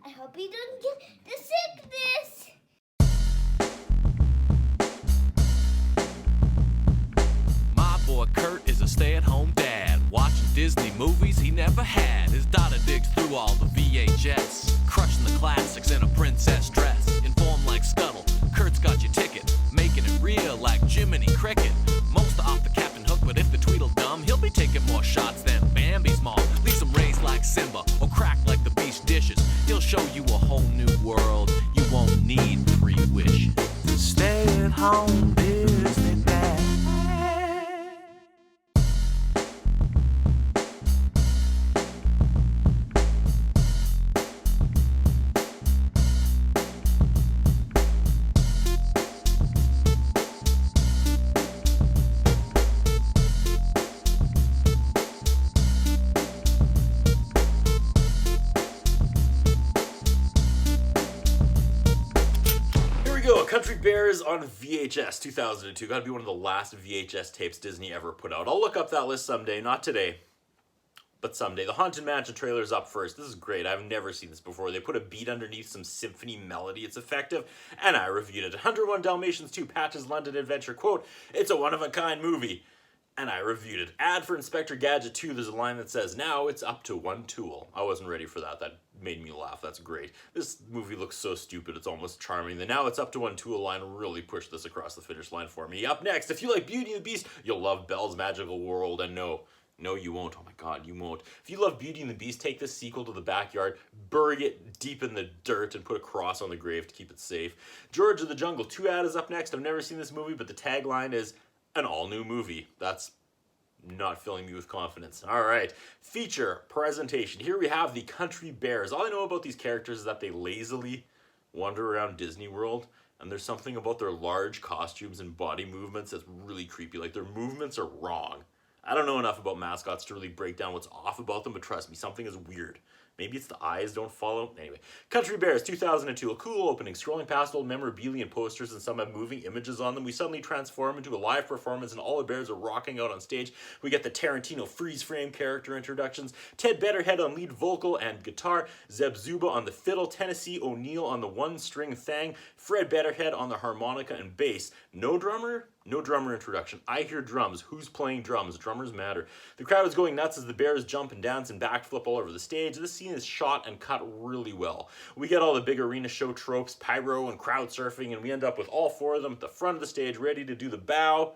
I hope you don't get the sickness. My boy Kurt is a stay-at-home dad, watching Disney movies he never had. His daughter digs through all the VHS, crushing the classics in a princess dress. Informed like Scuttle, Kurt's got your ticket, making it real like Jiminy Cricket. Most off the Captain Hook, but if the Tweedle dumb, he'll be taking more shots than Bambi's mom. Leaves him raised like Simba, or cracked like the beast dishes. He'll show you a whole new world, you won't need 3 wishes. Stay-at-home Disney dad. Country Bears on VHS 2002. Gotta be one of the last VHS tapes Disney ever put out. I'll look up that list someday, not today, but someday. The Haunted Mansion trailer is up first. This is great. I've never seen this before. They put a beat underneath some symphony melody. It's effective, and I reviewed it. 101 Dalmatians 2, Patch's London Adventure. Quote, it's a one-of-a-kind movie, and I reviewed it. Ad for Inspector Gadget 2, there's a line that says, now it's up to 1 tool. I wasn't ready for that. That made me laugh. That's great. This movie looks so stupid, it's almost charming. The now it's up to 1 tool line really pushed this across the finish line for me. Up next, if you like Beauty and the Beast, you'll love Belle's Magical World. And no, you won't. Oh my god, you won't. If you love Beauty and the Beast, take this sequel to the backyard, bury it deep in the dirt, and put a cross on the grave to keep it safe. George of the Jungle 2 ad is up next. I've never seen this movie, but the tagline is an all-new movie. That's not filling me with confidence. All right, feature presentation. Here we have the Country Bears. All I know about these characters is that they lazily wander around Disney World, and there's something about their large costumes and body movements that's really creepy. Like, their movements are wrong. I don't know enough about mascots to really break down what's off about them, but trust me, something is weird. Maybe it's the eyes don't follow. Anyway, Country Bears 2002, a cool opening. Scrolling past old memorabilia and posters, and some have moving images on them, we suddenly transform into a live performance, and all the bears are rocking out on stage. We get the Tarantino freeze frame character introductions, Ted Betterhead on lead vocal and guitar, Zeb Zuba on the fiddle, Tennessee O'Neill on the 1-string thang, Fred Betterhead on the harmonica and bass. No drummer? No drummer introduction. I hear drums. Who's playing drums? Drummers matter. The crowd is going nuts as the bears jump and dance and backflip all over the stage. This scene is shot and cut really well. We get all the big arena show tropes, pyro and crowd surfing, and we end up with all 4 of them at the front of the stage ready to do the bow,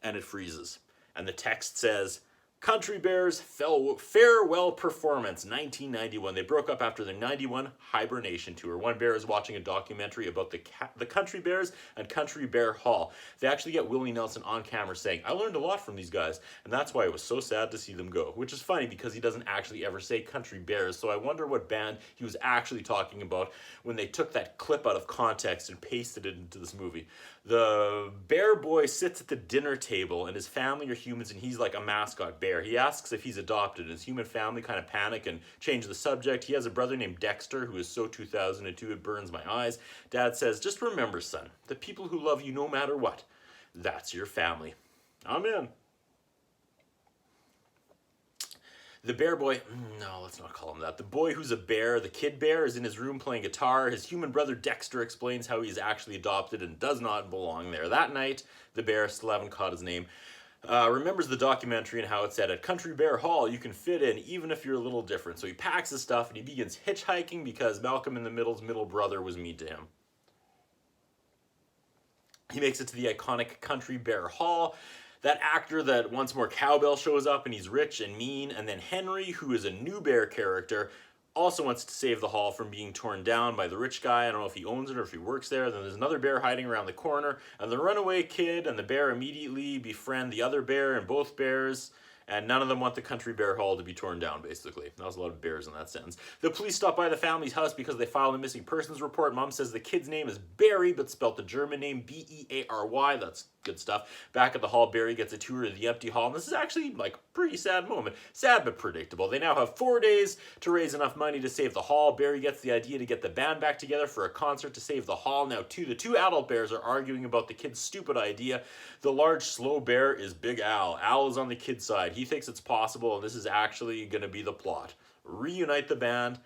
and it freezes. And the text says, Country Bears farewell performance, 1991. They broke up after their 91 hibernation tour. One bear is watching a documentary about the Country Bears and Country Bear Hall. They actually get Willie Nelson on camera saying, I learned a lot from these guys, and that's why it was so sad to see them go. Which is funny because he doesn't actually ever say Country Bears, so I wonder what band he was actually talking about when they took that clip out of context and pasted it into this movie. The bear boy sits at the dinner table, and his family are humans, and he's like a mascot bear. He asks if he's adopted, and his human family kind of panic and change the subject. He has a brother named Dexter, who is so 2002 it burns my eyes. Dad says, just remember, son, the people who love you no matter what, that's your family. I'm in. The bear boy, no, let's not call him that. The boy who's a bear, the kid bear, is in his room playing guitar. His human brother Dexter explains how he's actually adopted and does not belong there. That night, the bear, still haven't caught his name, remembers the documentary and how it said, at Country Bear Hall, you can fit in even if you're a little different. So he packs his stuff and he begins hitchhiking because Malcolm in the Middle's middle brother was mean to him. He makes it to the iconic Country Bear Hall. That actor that once more Cowbell shows up and he's rich and mean, and then Henry, who is a new bear character, also wants to save the hall from being torn down by the rich guy. I don't know if he owns it or if he works there. Then there's another bear hiding around the corner, and the runaway kid and the bear immediately befriend the other bear and both bears, and none of them want the Country Bear Hall to be torn down, basically. That was a lot of bears in that sentence. The police stop by the family's house because they filed a missing persons report. Mom says the kid's name is Barry, but spelled the German name B-E-A-R-Y. That's good stuff. Back at the hall, Barry gets a tour of the empty hall, and this is actually like a pretty sad moment. Sad but predictable. They now have 4 days to raise enough money to save the hall. Barry gets the idea to get the band back together for a concert to save the hall. Now, the 2 adult bears are arguing about the kid's stupid idea. The large, slow bear is Big Al. Al is on the kid's side. He thinks it's possible, and this is actually going to be the plot. Reunite the band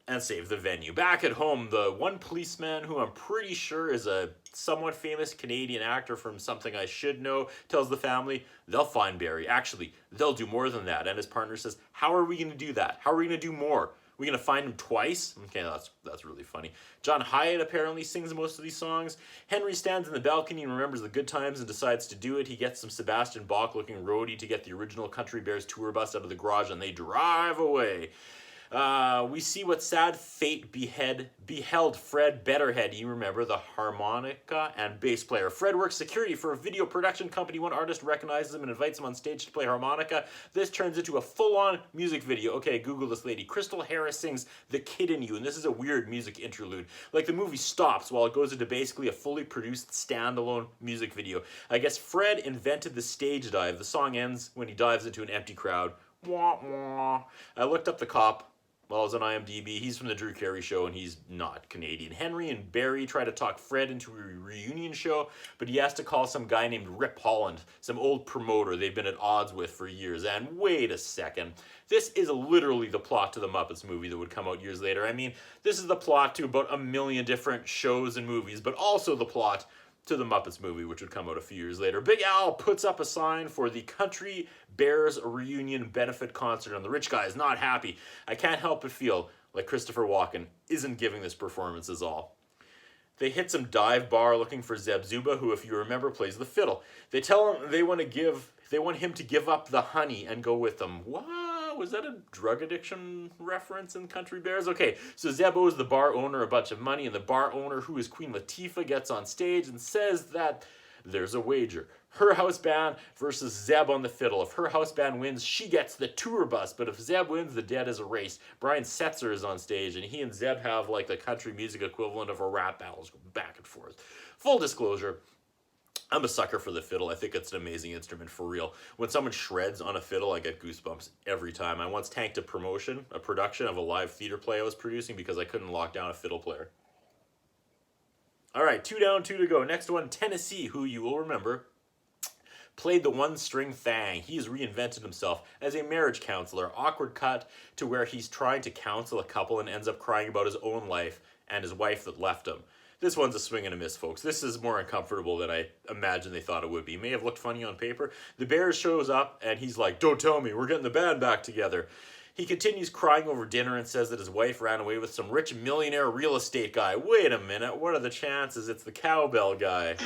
and save the venue. Back at home, the one policeman, who I'm pretty sure is a somewhat famous Canadian actor from Something I Should Know, tells the family they'll find Barry. Actually, they'll do more than that. And his partner says, how are we going to do that? How are we going to do more? We're going to find him twice? Okay, that's really funny. John Hyatt apparently sings most of these songs. Henry stands in the balcony and remembers the good times and decides to do it. He gets some Sebastian Bach-looking roadie to get the original Country Bears tour bus out of the garage, and they drive away. We see what sad fate beheld Fred Betterhead. You remember, the harmonica and bass player. Fred works security for a video production company. One artist recognizes him and invites him on stage to play harmonica. This turns into a full-on music video. Okay, Google this lady. Crystal Harris sings The Kid in You, and this is a weird music interlude. Like, the movie stops while it goes into basically a fully produced standalone music video. I guess Fred invented the stage dive. The song ends when he dives into an empty crowd. Wah, wah. I looked up the cop. Well, I was on IMDb. He's from the Drew Carey Show, and he's not Canadian. Henry and Barry try to talk Fred into a reunion show, but he has to call some guy named Rip Holland, some old promoter they've been at odds with for years. And wait a second. This is literally the plot to the Muppets movie that would come out years later. I mean, this is the plot to about 1 million different shows and movies, but also the plot to the Muppets movie, which would come out a few years later. Big Al puts up a sign for the Country Bears Reunion benefit concert, and the rich guy is not happy. I can't help but feel like Christopher Walken isn't giving this performance his all. They hit some dive bar looking for Zeb Zuba, who, if you remember, plays the fiddle. They tell him they want him to give up the honey and go with them. What? Was that a drug addiction reference in Country Bears? Okay, so Zeb owes the bar owner a bunch of money, and the bar owner, who is Queen Latifah, gets on stage and says that there's a wager. Her house band versus Zeb on the fiddle. If her house band wins, she gets the tour bus, but if Zeb wins, the dead is erased. Brian Setzer is on stage, and he and Zeb have like the country music equivalent of a rap battles go back and forth. Full disclosure, I'm a sucker for the fiddle. I think it's an amazing instrument for real. When someone shreds on a fiddle, I get goosebumps every time. I once tanked a production of a live theater play I was producing because I couldn't lock down a fiddle player. All right, 2 down, 2 to go. Next one, Tennessee, who you will remember played the one-string thang. He has reinvented himself as a marriage counselor. Awkward cut to where he's trying to counsel a couple and ends up crying about his own life and his wife that left him. This one's a swing and a miss, folks. This is more uncomfortable than I imagine they thought it would be. May have looked funny on paper. The Bears shows up, and he's like, don't tell me, we're getting the band back together. He continues crying over dinner and says that his wife ran away with some rich millionaire real estate guy. Wait a minute, what are the chances it's the cowbell guy?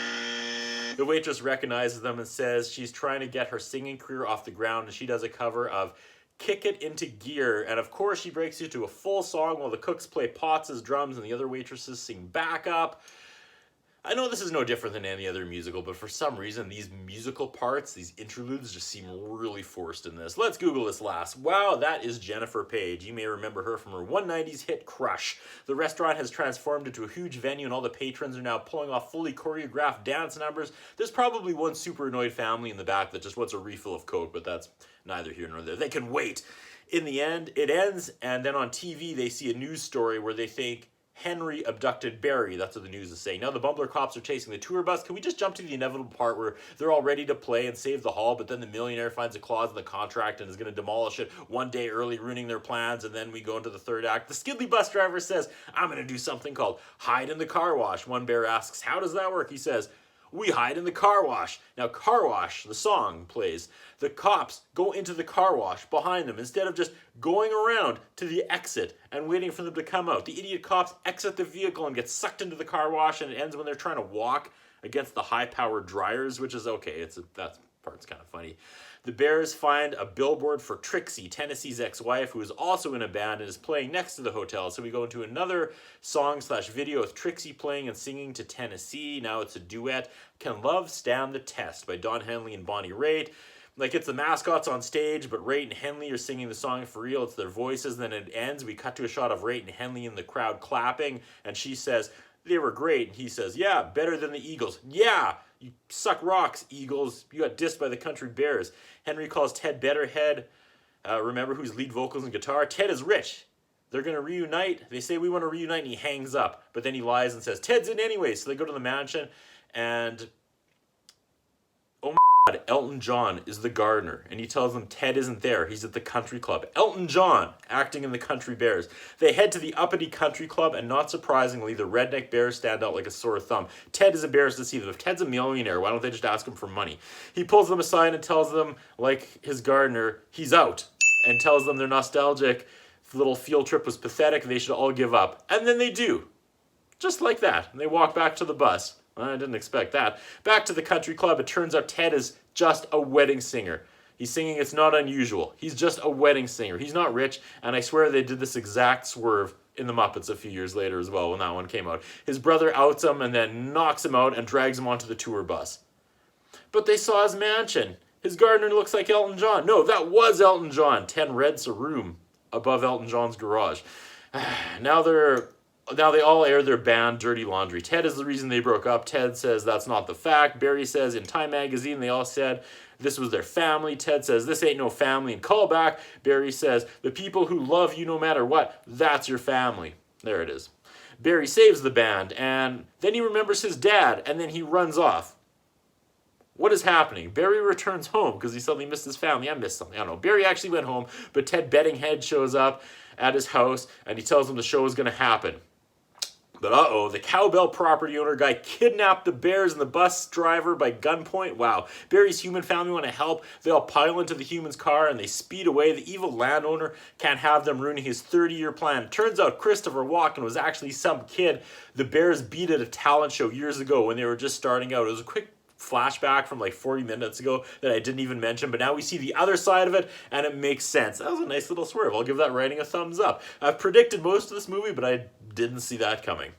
The waitress recognizes them and says she's trying to get her singing career off the ground, and she does a cover of Kick It Into Gear, and of course she breaks into a full song while the cooks play pots as drums and the other waitresses sing backup. I know this is no different than any other musical, but for some reason these musical parts, these interludes, just seem really forced in this. Let's Google this last. Wow, that is Jennifer Page. You may remember her from her 190s hit Crush. The restaurant has transformed into a huge venue and all the patrons are now pulling off fully choreographed dance numbers. There's probably one super annoyed family in the back that just wants a refill of Coke, but that's neither here nor there. They can wait. In the end, it ends, and then on TV they see a news story where they think Henry abducted Barry. That's what the news is saying. Now the Bumbler cops are chasing the tour bus. Can we just jump to the inevitable part where they're all ready to play and save the hall, but then the millionaire finds a clause in the contract and is going to demolish it one day early, ruining their plans, and then we go into the third act. The Skidly bus driver says, I'm going to do something called hide in the car wash. One bear asks, how does that work? He says, we hide in the car wash. Now, car wash, the song plays. The cops go into the car wash behind them instead of just going around to the exit and waiting for them to come out. The idiot cops exit the vehicle and get sucked into the car wash, and it ends when they're trying to walk against the high-powered dryers, which is okay. That part's kind of funny. The Bears find a billboard for Trixie, Tennessee's ex-wife, who is also in a band and is playing next to the hotel. So we go into another song/video with Trixie playing and singing to Tennessee. Now it's a duet. Can Love Stand the Test by Don Henley and Bonnie Raitt. Like, it's the mascots on stage, but Raitt and Henley are singing the song for real. It's their voices. Then it ends. We cut to a shot of Raitt and Henley in the crowd clapping, and she says, they were great. And he says, yeah, better than the Eagles. Yeah, you suck rocks, Eagles. You got dissed by the Country Bears. Henry calls Ted Betterhead, remember, who's lead vocals and guitar. Ted is rich. They're going to reunite. They say, we want to reunite, and he hangs up. But then he lies and says, Ted's in anyway. So they go to the mansion, and oh my Elton John is the gardener, and he tells them Ted isn't there. He's at the country club. Elton John, acting in the Country Bears. They head to the uppity country club, and not surprisingly, the redneck bears stand out like a sore thumb. Ted is embarrassed to see them. If Ted's a millionaire, why don't they just ask him for money? He pulls them aside and tells them, like his gardener, he's out, and tells them their nostalgic little field trip was pathetic, they should all give up. And then they do. Just like that. And they walk back to the bus. I didn't expect that. Back to the country club, it turns out Ted is just a wedding singer. He's singing It's Not Unusual. He's just a wedding singer. He's not rich, and I swear they did this exact swerve in the Muppets a few years later as well when that one came out. His brother outs him and then knocks him out and drags him onto the tour bus. But they saw his mansion. His gardener looks like Elton John. No, that was Elton John. 10 rents a room above Elton John's garage. Now they all air their band dirty laundry. Ted is the reason they broke up. Ted says that's not the fact. Barry says in Time magazine they all said this was their family. Ted says this ain't no family. And call back, Barry says the people who love you no matter what, that's your family. There it is. Barry saves the band, and then he remembers his dad, and then he runs off. What is happening? Barry returns home because he suddenly missed his family. I missed something. I don't know. Barry actually went home, but Ted Bettinghead shows up at his house, and he tells him the show is going to happen. But the cowbell property owner guy kidnapped the bears and the bus driver by gunpoint. Wow. Barry's human family want to help. They all pile into the human's car and they speed away. The evil landowner can't have them ruining his 30-year plan. Turns out Christopher Walken was actually some kid the bears beat at a talent show years ago when they were just starting out. It was a quick flashback from like 40 minutes ago that I didn't even mention, but now we see the other side of it and it makes sense. That was a nice little swerve. I'll give that writing a thumbs up. I've predicted most of this movie, but I didn't see that coming.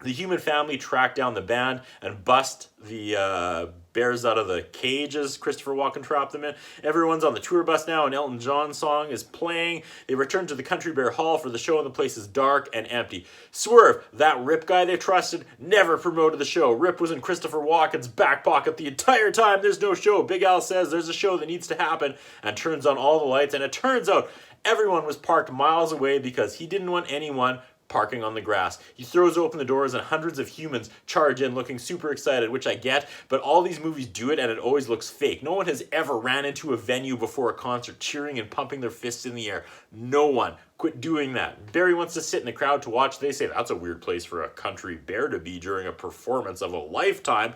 The human family track down the band and bust the bears out of the cages Christopher Walken trapped them in. Everyone's on the tour bus now. An Elton John song is playing. They return to the Country Bear Hall for the show, and the place is dark and empty. Swerve, that Rip guy they trusted, never promoted the show. Rip was in Christopher Walken's back pocket the entire time. There's no show. Big Al says there's a show that needs to happen and turns on all the lights, and it turns out everyone was parked miles away because he didn't want anyone parking on the grass. He throws open the doors and hundreds of humans charge in looking super excited, which I get, but all these movies do it and it always looks fake. No one has ever ran into a venue before a concert cheering and pumping their fists in the air. No one. Quit doing that. Barry wants to sit in the crowd to watch. They say that's a weird place for a country bear to be during a performance of a lifetime.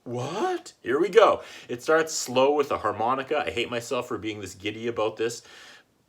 What? Here we go. It starts slow with a harmonica. I hate myself for being this giddy about this,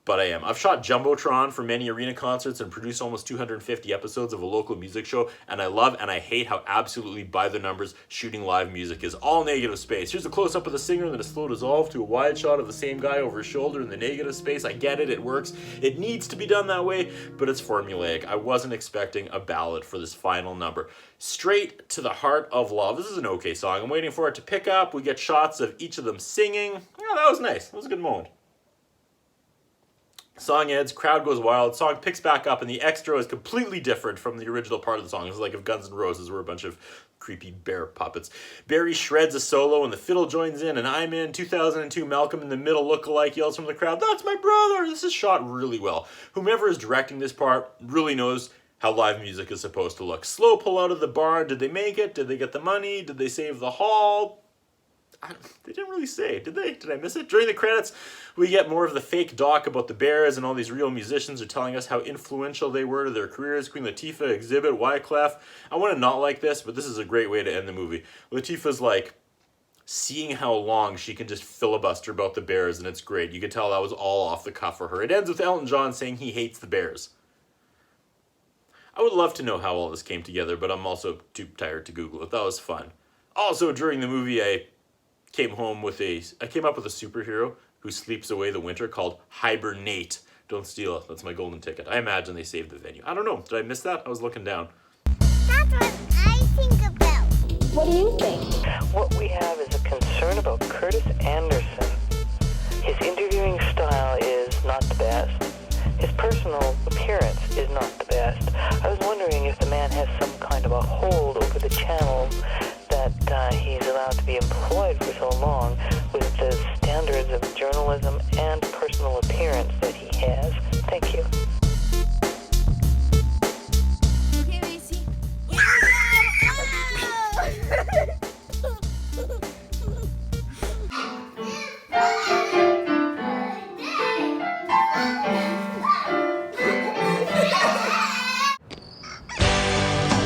but I am. I've shot Jumbotron for many arena concerts and produced almost 250 episodes of a local music show, and I love and I hate how absolutely by the numbers shooting live music is. All negative space. Here's a close-up of the singer, then a slow dissolve to a wide shot of the same guy over his shoulder in the negative space. I get it, it works. It needs to be done that way, but it's formulaic. I wasn't expecting a ballad for this final number. Straight to the Heart of Love. This is an okay song. I'm waiting for it to pick up. We get shots of each of them singing. Yeah, that was nice. That was a good moment. Song ends, crowd goes wild, song picks back up, and the extra is completely different from the original part of the song. It's like if Guns N' Roses were a bunch of creepy bear puppets. Barry shreds a solo, and the fiddle joins in, and I'm in. 2002 Malcolm in the Middle lookalike yells from the crowd, "That's my brother!" This is shot really well. Whomever is directing this part really knows how live music is supposed to look. Slow pull out of the barn. Did they make it? Did they get the money? Did they save the hall? They didn't really say, did they? Did I miss it? During the credits, we get more of the fake doc about the Bears, and all these real musicians are telling us how influential they were to their careers. Queen Latifah, Exhibit, Wyclef. I want to not like this, but this is a great way to end the movie. Latifah's like seeing how long she can just filibuster about the Bears, and it's great. You can tell that was all off the cuff for her. It ends with Elton John saying he hates the Bears. I would love to know how all this came together, but I'm also too tired to Google it. That was fun. Also, during the movie, I came up with a superhero who sleeps away the winter called Hibernate. Don't steal it. That's my golden ticket. I imagine they saved the venue. I don't know. Did I miss that? I was looking down. That's what I think about. What do you think? What we have is a concern about Curtis Anderson. His interviewing style is not the best. His personal appearance is not the best. I was wondering if the man has some kind of a hold over the channel that he's allowed to be employed for so long with the standards of journalism